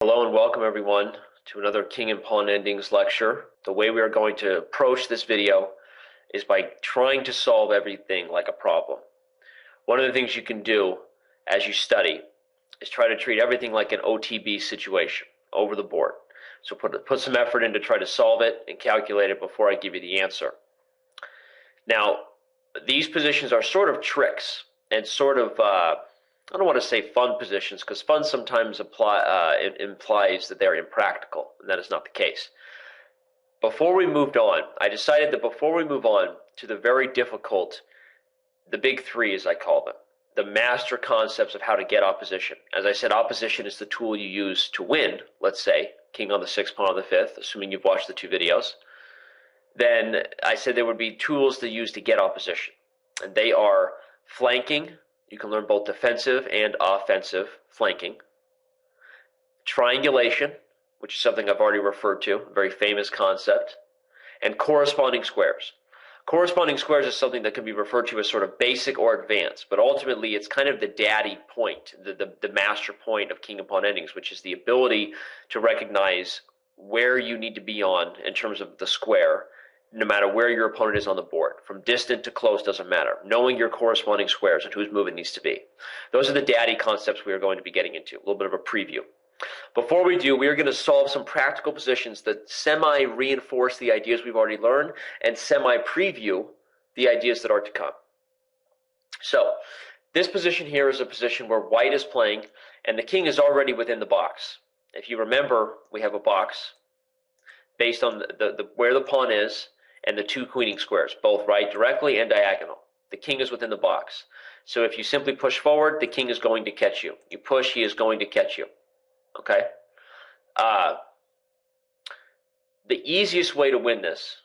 Hello and welcome everyone to another King and Pawn Endings lecture. The way we are going to approach this video is by trying to solve everything like a problem. One of the things you can do as you study is try to treat everything like an OTB situation, over the board. So put some effort in to try to solve it and calculate it before I give you the answer. Now, these positions are sort of tricks and sort of I don't want to say fun positions, because fun sometimes implies that they're impractical, and that is not the case. Before we moved on, I decided that before we move on to the very difficult, the big three as I call them, the master concepts of how to get opposition. As I said, opposition is the tool you use to win, let's say, king on the sixth, pawn on the fifth, assuming you've watched the two videos. Then I said there would be tools to use to get opposition, and they are flanking. You can learn both defensive and offensive flanking. Triangulation, which is something I've already referred to, a very famous concept. And corresponding squares. Corresponding squares is something that can be referred to as sort of basic or advanced, but ultimately it's kind of the daddy point, the master point of King and Pawn Endings, which is the ability to recognize where you need to be on in terms of the square, no matter where your opponent is on the board. From distant to close doesn't matter. Knowing your corresponding squares and whose move it needs to be. Those are the daddy concepts we are going to be getting into. A little bit of a preview. Before we do, we are going to solve some practical positions that semi-reinforce the ideas we've already learned and semi-preview the ideas that are to come. So, this position here is a position where white is playing and the king is already within the box. If you remember, we have a box based on where the pawn is and the two queening squares, both right directly and diagonal. The king is within the box. So if you simply push forward, the king is going to catch you. You push, he is going to catch you. Okay? The easiest way to win this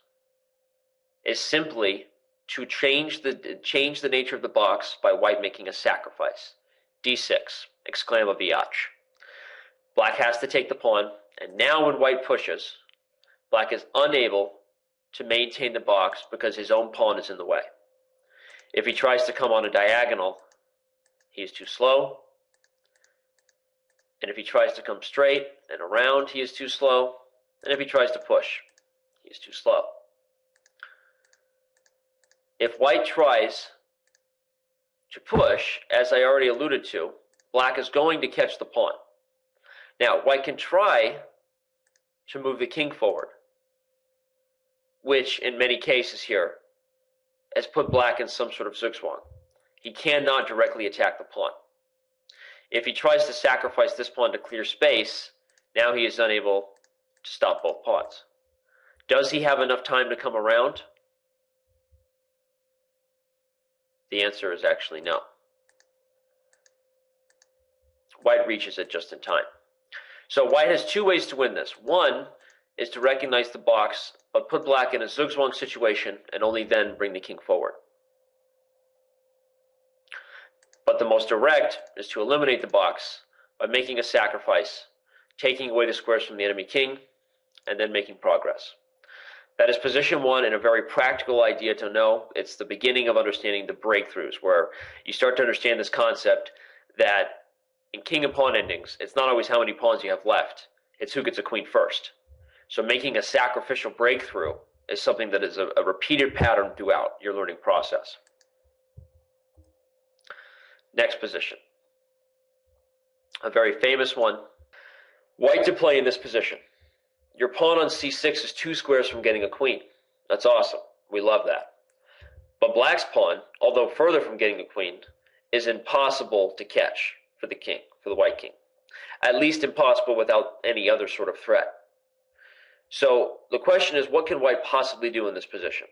is simply to change the nature of the box by white making a sacrifice. D6, exclamaviach. Black has to take the pawn, and now when white pushes, black is unable to maintain the box because his own pawn is in the way. If he tries to come on a diagonal, he is too slow. And if he tries to come straight and around, he is too slow. And if he tries to push, he is too slow. If white tries to push, as I already alluded to, black is going to catch the pawn. Now, white can try to move the king forward, which in many cases here has put black in some sort of zugzwang. He cannot directly attack the pawn. If he tries to sacrifice this pawn to clear space, now he is unable to stop both pawns. Does he have enough time to come around? The answer is actually no. White reaches it just in time. So white has two ways to win this. One is to recognize the box, but put black in a zugzwang situation and only then bring the king forward. But the most direct is to eliminate the box by making a sacrifice, taking away the squares from the enemy king, and then making progress. That is position one and a very practical idea to know. It's the beginning of understanding the breakthroughs, where you start to understand this concept that in King and Pawn Endings, it's not always how many pawns you have left, it's who gets a queen first. So making a sacrificial breakthrough is something that is a repeated pattern throughout your learning process. Next position. A very famous one. White to play in this position. Your pawn on c6 is 2 squares from getting a queen. That's awesome. We love that. But black's pawn, although further from getting a queen, is impossible to catch for the king, for the white king. At least impossible without any other sort of threat. So the question is, what can white possibly do in this position?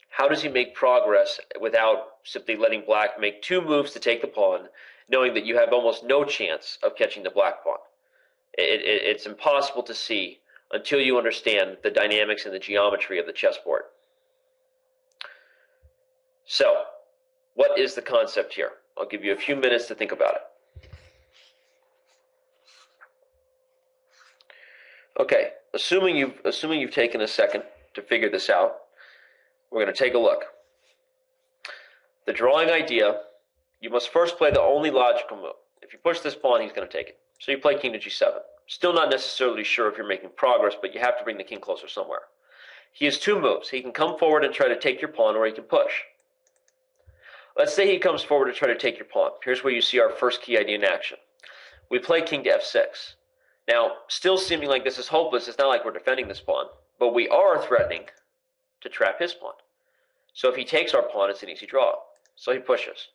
How does he make progress without simply letting black make 2 moves to take the pawn, knowing that you have almost no chance of catching the black pawn? It's impossible to see until you understand the dynamics and the geometry of the chessboard. So, what is the concept here? I'll give you a few minutes to think about it. Okay, assuming you've taken a second to figure this out, we're going to take a look. The drawing idea, you must first play the only logical move. If you push this pawn, he's going to take it. So you play king to g7. Still not necessarily sure if you're making progress, but you have to bring the king closer somewhere. He has two moves. He can come forward and try to take your pawn, or he can push. Let's say he comes forward to try to take your pawn. Here's where you see our first key idea in action. We play king to f6. Now, still seeming like this is hopeless, it's not like we're defending this pawn, but we are threatening to trap his pawn. So if he takes our pawn, it's an easy draw. So he pushes.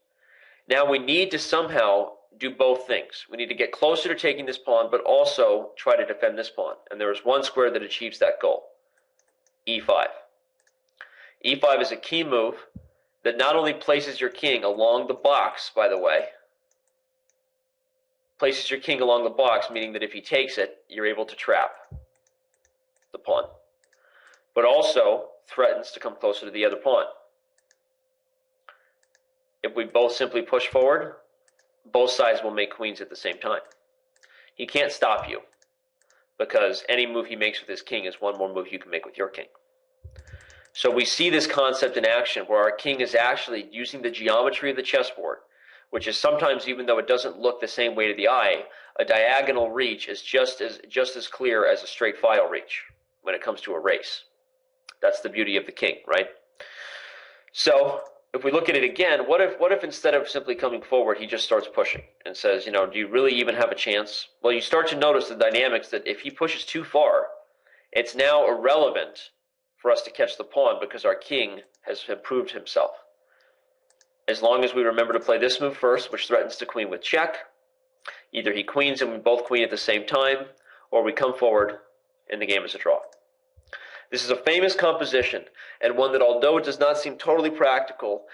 Now we need to somehow do both things. We need to get closer to taking this pawn, but also try to defend this pawn. And there is one square that achieves that goal. e5. e5 is a key move that not only places your king along the box, by the way, places your king along the box, meaning that if he takes it, you're able to trap the pawn, but also threatens to come closer to the other pawn. If we both simply push forward, both sides will make queens at the same time. He can't stop you, because any move he makes with his king is one more move you can make with your king. So we see this concept in action where our king is actually using the geometry of the chessboard, which is sometimes, even though it doesn't look the same way to the eye, a diagonal reach is just as clear as a straight file reach when it comes to a race. That's the beauty of the king, right? So if we look at it again, what if instead of simply coming forward, he just starts pushing and says, do you really even have a chance? Well, you start to notice the dynamics that if he pushes too far, it's now irrelevant for us to catch the pawn because our king has improved himself. As long as we remember to play this move first, which threatens to queen with check, either he queens and we both queen at the same time, or we come forward and the game is a draw. This is a famous composition, and one that, although it does not seem totally practical,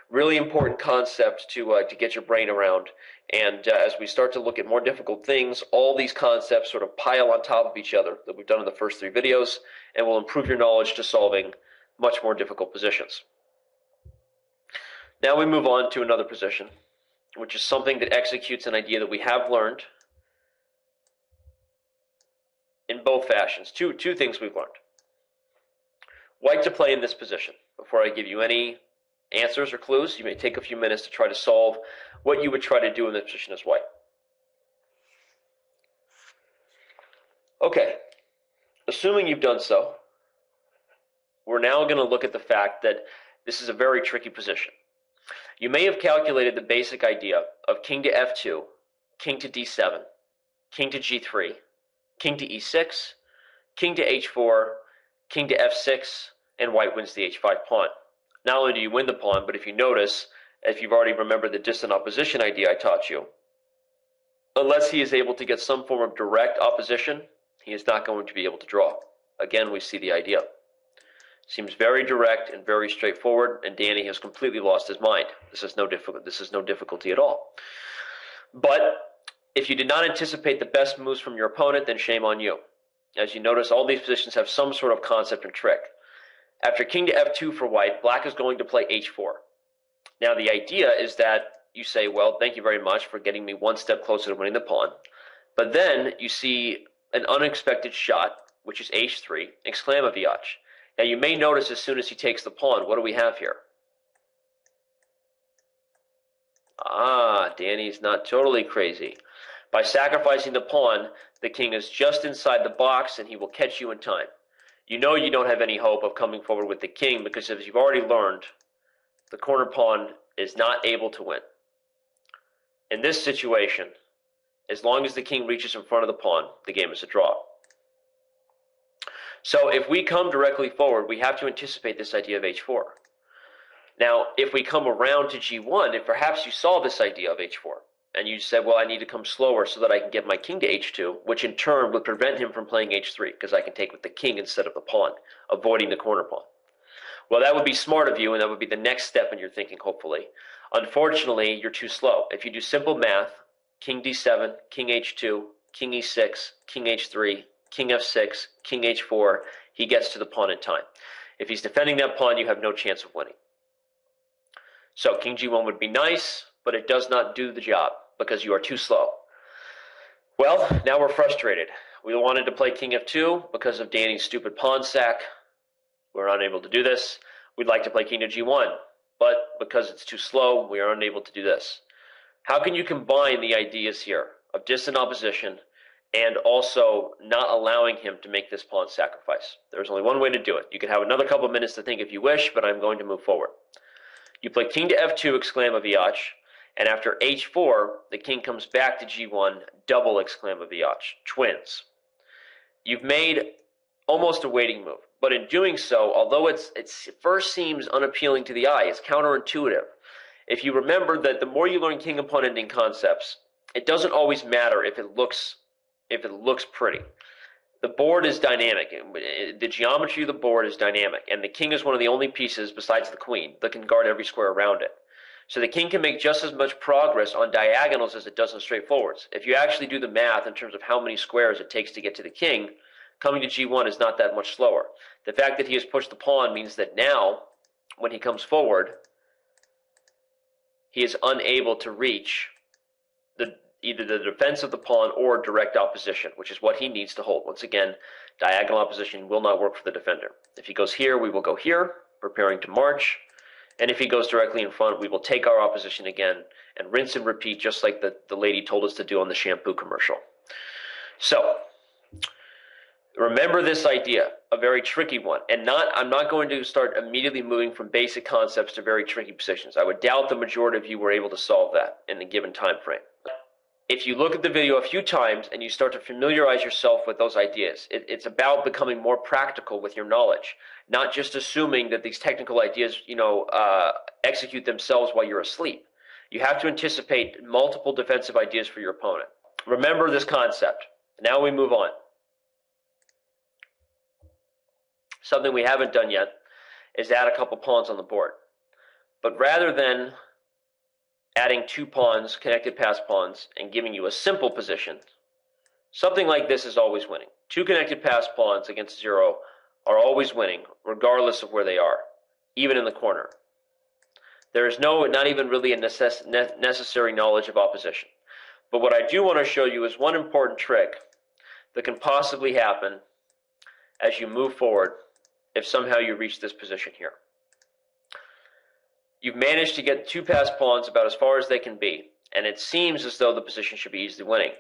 really important concept to get your brain around. And as we start to look at more difficult things, all these concepts sort of pile on top of each other that we've done in the first 3 videos, and will improve your knowledge to solving much more difficult positions. Now we move on to another position, which is something that executes an idea that we have learned in both fashions. Two things we've learned. White to play in this position. Before I give you any answers or clues, you may take a few minutes to try to solve what you would try to do in this position as white. Okay, assuming you've done so, we're now going to look at the fact that this is a very tricky position. You may have calculated the basic idea of king to f2, king to d7, king to g3, king to e6, king to h4, king to f6, and white wins the h5 pawn. Not only do you win the pawn, but if you notice, if you've already remembered the distant opposition idea I taught you, unless he is able to get some form of direct opposition, he is not going to be able to draw. Again, we see the idea. Seems very direct and very straightforward, and Danny has completely lost his mind. This is no difficulty at all. But if you did not anticipate the best moves from your opponent, then shame on you. As you notice, all these positions have some sort of concept and trick. After king to f2 for white, black is going to play h4. Now the idea is that you say, well, thank you very much for getting me one step closer to winning the pawn. But then you see an unexpected shot, which is h3, exclamavich. Now you may notice as soon as he takes the pawn, what do we have here? Danny's not totally crazy. By sacrificing the pawn, the king is just inside the box and he will catch you in time. You know you don't have any hope of coming forward with the king because, as you've already learned, the corner pawn is not able to win. In this situation, as long as the king reaches in front of the pawn, the game is a draw. So if we come directly forward, we have to anticipate this idea of h4. Now, if we come around to g1, and perhaps you saw this idea of h4, and you said, well, I need to come slower so that I can get my king to h2, which in turn would prevent him from playing h3, because I can take with the king instead of the pawn, avoiding the corner pawn. Well, that would be smart of you, and that would be the next step in your thinking, hopefully. Unfortunately, you're too slow. If you do simple math, king d7, king h2, king e6, king h3, king f6, king h4, he gets to the pawn in time. If he's defending that pawn, you have no chance of winning. So king g1 would be nice, but it does not do the job because you are too slow. Well, now we're frustrated. We wanted to play king f2 because of Danny's stupid pawn sack. We're unable to do this. We'd like to play king to g1, but because it's too slow, we are unable to do this. How can you combine the ideas here of distant opposition and also not allowing him to make this pawn sacrifice. There's only one way to do it. You can have another couple of minutes to think if you wish, but I'm going to move forward. You play king to f2, exclamaviach, and after h4, the king comes back to g1, double exclamaviach, twins. You've made almost a waiting move, but in doing so, although it first seems unappealing to the eye, it's counterintuitive. If you remember that the more you learn king-pawn ending concepts, it doesn't always matter if it looks pretty. The board is dynamic. The geometry of the board is dynamic, and the king is one of the only pieces, besides the queen, that can guard every square around it. So the king can make just as much progress on diagonals as it does on straight forwards. If you actually do the math in terms of how many squares it takes to get to the king, coming to g1 is not that much slower. The fact that he has pushed the pawn means that now, when he comes forward, he is unable to reach either the defense of the pawn or direct opposition, which is what he needs to hold. Once again, diagonal opposition will not work for the defender. If he goes here, we will go here, preparing to march. And if he goes directly in front, we will take our opposition again and rinse and repeat, just like the lady told us to do on the shampoo commercial. So, remember this idea, a very tricky one. And I'm not going to start immediately moving from basic concepts to very tricky positions. I would doubt the majority of you were able to solve that in a given time frame. If you look at the video a few times and you start to familiarize yourself with those ideas, it's about becoming more practical with your knowledge, not just assuming that these technical ideas, execute themselves while you're asleep. You have to anticipate multiple defensive ideas for your opponent. Remember this concept. Now we move on. Something we haven't done yet is add a couple pawns on the board. But rather than adding two pawns, connected pass pawns, and giving you a simple position, something like this is always winning. Two connected pass pawns against 0 are always winning, regardless of where they are, even in the corner. There is not even really a necessary knowledge of opposition. But what I do want to show you is one important trick that can possibly happen as you move forward if somehow you reach this position here. You've managed to get two pass pawns about as far as they can be, and it seems as though the position should be easily winning.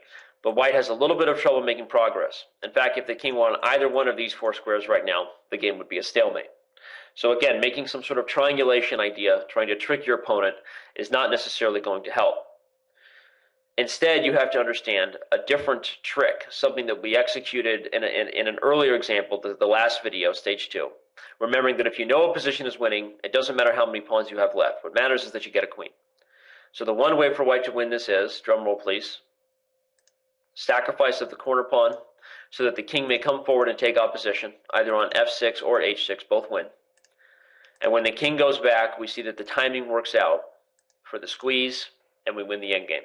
But white has a little bit of trouble making progress. In fact, if the king won either one of these 4 squares right now, the game would be a stalemate. So again, making some sort of triangulation idea, trying to trick your opponent, is not necessarily going to help. Instead, you have to understand a different trick, something that we executed in an earlier example, the last video, stage 2. Remembering that if you know a position is winning, it doesn't matter how many pawns you have left. What matters is that you get a queen. So the one way for white to win this is, drum roll please, sacrifice of the corner pawn so that the king may come forward and take opposition, either on f6 or h6, both win. And when the king goes back, we see that the timing works out for the squeeze, and we win the endgame.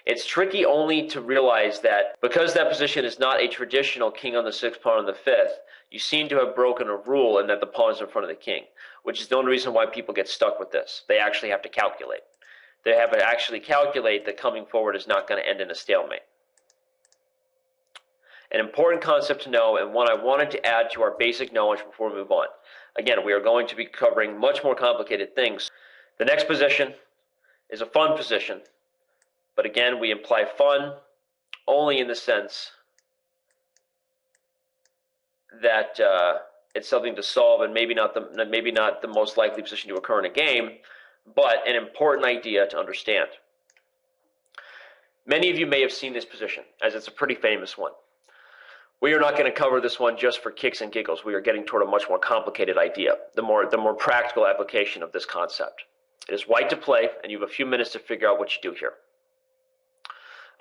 It's tricky only to realize that because that position is not a traditional king on the 6th, pawn on the 5th, you seem to have broken a rule in that the pawn is in front of the king, which is the only reason why people get stuck with this. They actually have to calculate. They have to actually calculate that coming forward is not going to end in a stalemate. An important concept to know, and one I wanted to add to our basic knowledge before we move on. Again, we are going to be covering much more complicated things. The next position is a fun position, but again, we imply fun only in the sense that it's something to solve and maybe not the most likely position to occur in a game, but an important idea to understand. Many of you may have seen this position, as it's a pretty famous one. We are not going to cover this one just for kicks and giggles. We are getting toward a much more complicated idea, the more practical application of this concept. It is white to play, and you have a few minutes to figure out what you do here.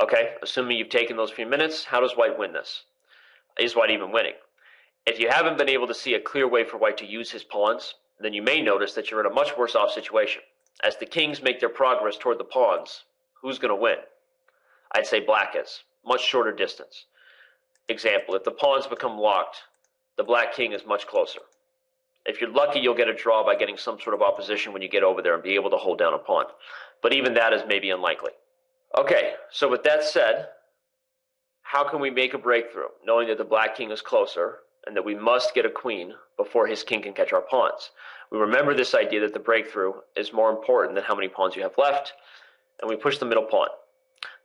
Okay, assuming you've taken those few minutes, how does white win this? Is white even winning? If you haven't been able to see a clear way for white to use his pawns, then you may notice that you're in a much worse off situation. As the kings make their progress toward the pawns, who's going to win? I'd say black is. Much shorter distance. Example, if the pawns become locked, the black king is much closer. If you're lucky, you'll get a draw by getting some sort of opposition when you get over there and be able to hold down a pawn. But even that is maybe unlikely. Okay, so with that said, how can we make a breakthrough, knowing that the black king is closer and that we must get a queen before his king can catch our pawns? We remember this idea that the breakthrough is more important than how many pawns you have left, and we push the middle pawn.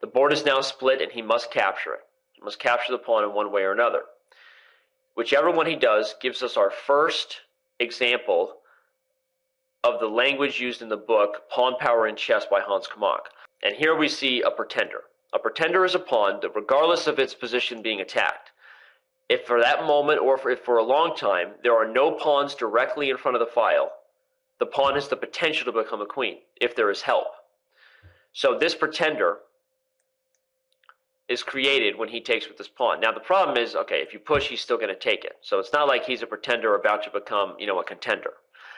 The board is now split and he must capture it. must capture the pawn in one way or another. Whichever one he does gives us our first example of the language used in the book Pawn Power in Chess by Hans Kmoch. And here we see a pretender. A pretender is a pawn that, regardless of its position being attacked, if for that moment or if for a long time there are no pawns directly in front of the file, the pawn has the potential to become a queen if there is help. So this pretender is created when he takes with this pawn. Now the problem is, okay, if you push, he's still going to take it. So it's not like he's a pretender about to become, a contender.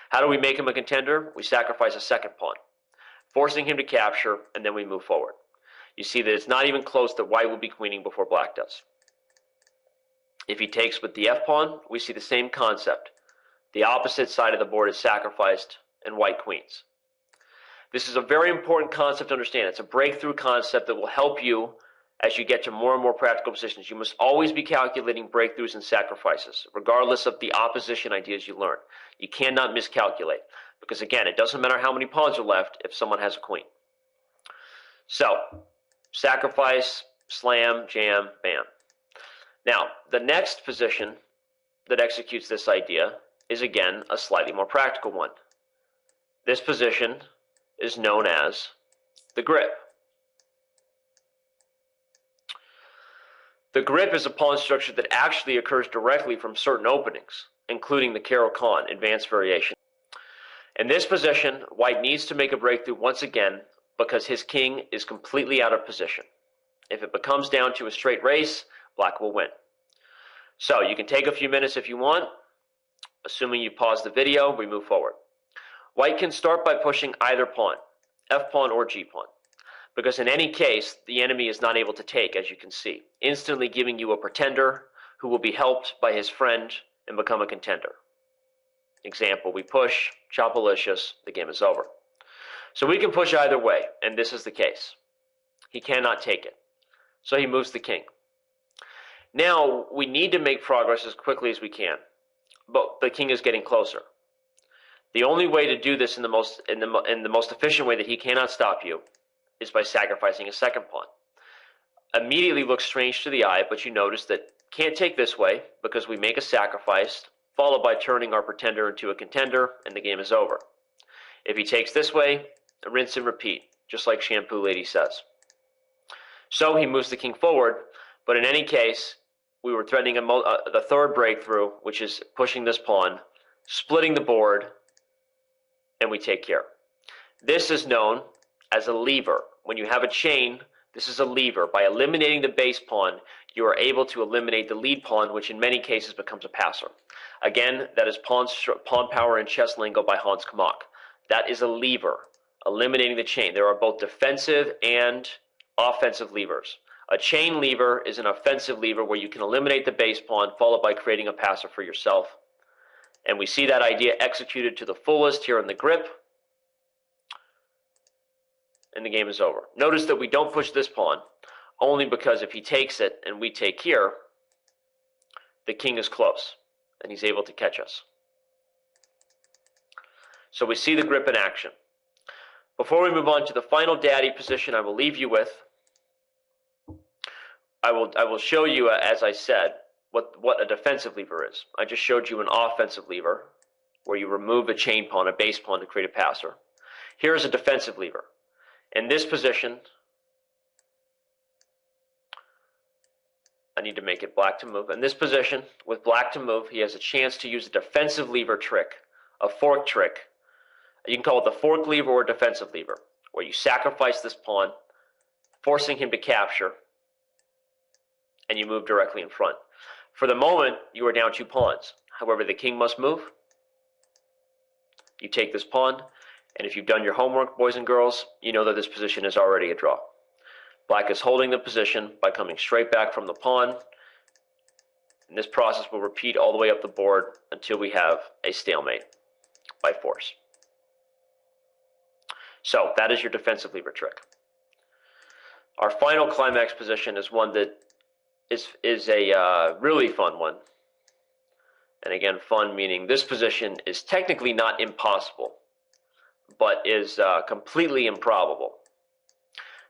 How do we make him a contender? We sacrifice a second pawn, forcing him to capture, and then we move forward. You see that it's not even close that white will be queening before black does. If he takes with the f-pawn, we see the same concept. The opposite side of the board is sacrificed, and white queens. This is a very important concept to understand. It's a breakthrough concept that will help you as you get to more and more practical positions. You must always be calculating breakthroughs and sacrifices, regardless of the opposition ideas you learn. You cannot miscalculate, because again, it doesn't matter how many pawns are left if someone has a queen. So, sacrifice, slam, jam, bam. Now, the next position that executes this idea is again a slightly more practical one. This position is known as the grip. The grip is a pawn structure that actually occurs directly from certain openings, including the Caro-Kann advanced variation. In this position, white needs to make a breakthrough once again because his king is completely out of position. If it becomes down to a straight race, black will win. So you can take a few minutes if you want. Assuming you pause the video, we move forward. White can start by pushing either pawn, f-pawn or g-pawn, because in any case, the enemy is not able to take, as you can see, instantly giving you a pretender who will be helped by his friend and become a contender. Example, we push, chopalicious, the game is over. So we can push either way, and this is the case. He cannot take it, so he moves the king. Now, we need to make progress as quickly as we can, but the king is getting closer. The only way to do this in the most efficient way that he cannot stop you is by sacrificing a second pawn. Immediately looks strange to the eye, but you notice that can't take this way because we make a sacrifice, followed by turning our pretender into a contender, and the game is over. If he takes this way, rinse and repeat, just like Shampoo Lady says. So he moves the king forward, but in any case, we were threatening the third breakthrough, which is pushing this pawn, splitting the board, and we take care. This is known as a lever. When you have a chain, this is a lever. By eliminating the base pawn, you are able to eliminate the lead pawn, which in many cases becomes a passer. Again, that is Pawn Power in Chess lingo by Hans Kmoch. That is a lever, eliminating the chain. There are both defensive and offensive levers. A chain lever is an offensive lever where you can eliminate the base pawn, followed by creating a passer for yourself. And we see that idea executed to the fullest here in the grip. And the game is over. Notice that we don't push this pawn, only because if he takes it and we take here, the king is close, and he's able to catch us. So we see the grip in action. Before we move on to the final daddy position I will leave you with, I will show you, as I said, what a defensive lever is. I just showed you an offensive lever, where you remove a chain pawn, a base pawn, to create a passer. Here is a defensive lever. In this position, I need to make it black to move. In this position, with black to move, he has a chance to use a defensive lever trick, a fork trick. You can call it the fork lever or defensive lever, where you sacrifice this pawn, forcing him to capture, and you move directly in front. For the moment, you are down 2 pawns. However, the king must move. You take this pawn, and if you've done your homework, boys and girls, you know that this position is already a draw. Black is holding the position by coming straight back from the pawn, and this process will repeat all the way up the board until we have a stalemate by force. So that is your defensive lever trick. Our final climax position is one that is a really fun one. And again, fun meaning this position is technically not impossible, but is completely improbable.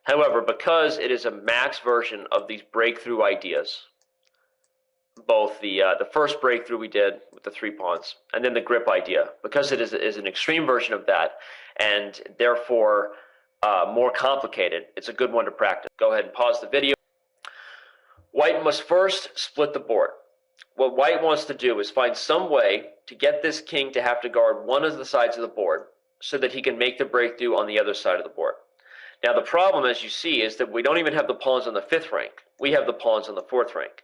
However, because it is a max version of these breakthrough ideas, both the first breakthrough we did with the 3 pawns, and then the grip idea, because it is an extreme version of that, and therefore more complicated, it's a good one to practice. Go ahead and pause the video. White must first split the board. What White wants to do is find some way to get this king to have to guard one of the sides of the board so that he can make the breakthrough on the other side of the board. Now the problem, as you see, is that we don't even have the pawns on the 5th rank. We have the pawns on the 4th rank.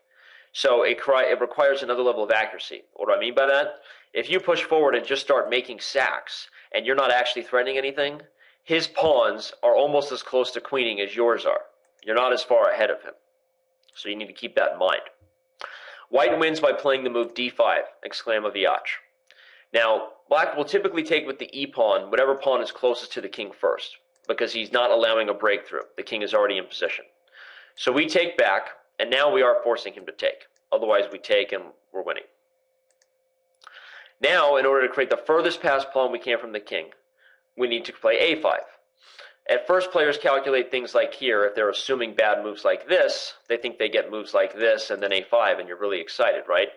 So it requires another level of accuracy. What do I mean by that? If you push forward and just start making sacks and you're not actually threatening anything, his pawns are almost as close to queening as yours are. You're not as far ahead of him. So you need to keep that in mind. White wins by playing the move d5, exclamaviach. Now, black will typically take with the e-pawn whatever pawn is closest to the king first, because he's not allowing a breakthrough. The king is already in position. So we take back, and now we are forcing him to take. Otherwise, we take and we're winning. Now, in order to create the furthest past pawn we can from the king, we need to play a5. At first, players calculate things like here. If they're assuming bad moves like this, they think they get moves like this and then a5, and you're really excited, right?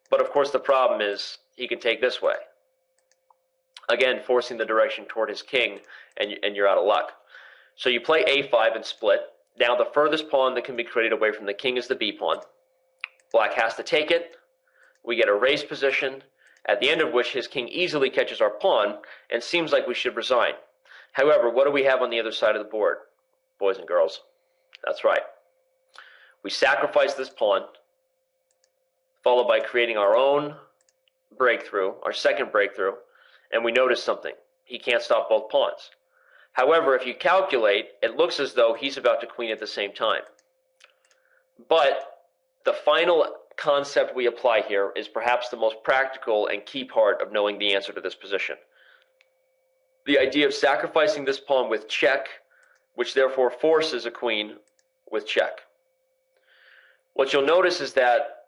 But of course, the problem is he can take this way. Again, forcing the direction toward his king, and you're out of luck. So you play a5 and split. Now the furthest pawn that can be created away from the king is the b pawn. Black has to take it. We get a raise position, at the end of which his king easily catches our pawn and seems like we should resign. However, what do we have on the other side of the board, boys and girls? That's right. We sacrifice this pawn, followed by creating our own breakthrough, our second breakthrough, and we notice something. He can't stop both pawns. However, if you calculate, it looks as though he's about to queen at the same time. But the final concept we apply here is perhaps the most practical and key part of knowing the answer to this position. The idea of sacrificing this pawn with check, which therefore forces a queen with check. What you'll notice is that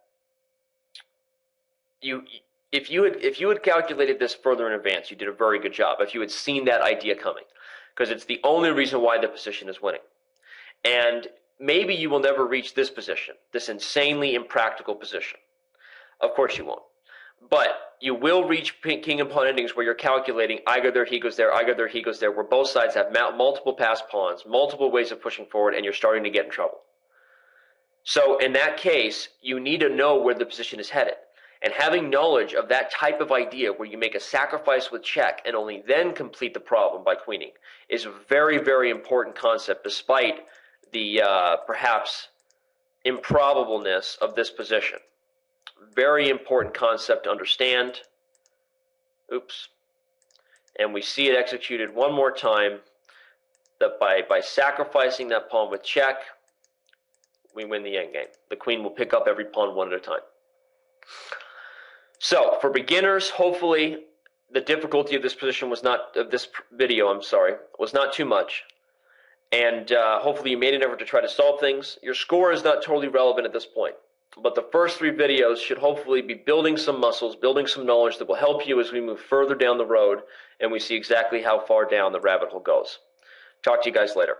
if you had calculated this further in advance, you did a very good job. If you had seen that idea coming, because it's the only reason why the position is winning. And maybe you will never reach this position, this insanely impractical position. Of course you won't. But you will reach king and pawn endings where you're calculating, I go there, he goes there, I go there, he goes there, where both sides have multiple passed pawns, multiple ways of pushing forward, and you're starting to get in trouble. So in that case, you need to know where the position is headed. And having knowledge of that type of idea where you make a sacrifice with check and only then complete the problem by queening is a very, very important concept, despite the perhaps improbableness of this position. Very important concept to understand. Oops. And we see it executed one more time, that by sacrificing that pawn with check, we win the endgame. The queen will pick up every pawn one at a time. So, for beginners, hopefully the difficulty of this position was not, of this video, was not too much. And hopefully you made an effort to try to solve things. Your score is not totally relevant at this point. But the first 3 videos should hopefully be building some muscles, building some knowledge that will help you as we move further down the road and we see exactly how far down the rabbit hole goes. Talk to you guys later.